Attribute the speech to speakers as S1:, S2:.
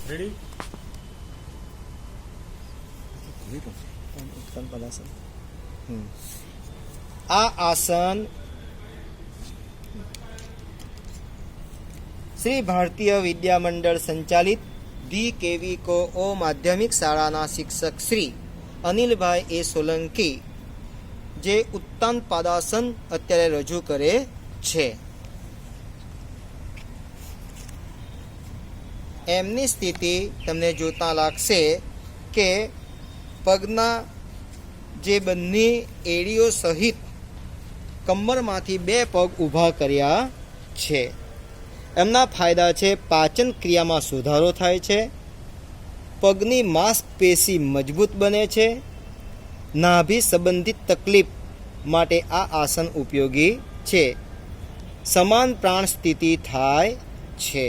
S1: Ready?
S2: उत्तम पदासन। आ आसन श्री भारतीय विद्या मंडल संचालित दी केवी को ओ माध्यमिक शाळाना शिक्षक श्री अनिलभाई ए सोलंकी જે ઉત્તાન પાદાસન અત્યારે રજૂ કરે છે, એમની સ્થિતિ તમને જોતા લાગશે કે પગના જે બંને એડીઓ સહિત કમરમાંથી 2 પગ ઊભા કર્યા છે. એમના ફાયદા છે, પાચન ક્રિયામાં સુધારો થાય છે, પગની માંસપેશી મજબૂત બને છે, નાભી સંબંધિત તકલીફ માટે આ આસન ઉપયોગી છે, સમાન પ્રાણ સ્થિતિ થાય છે.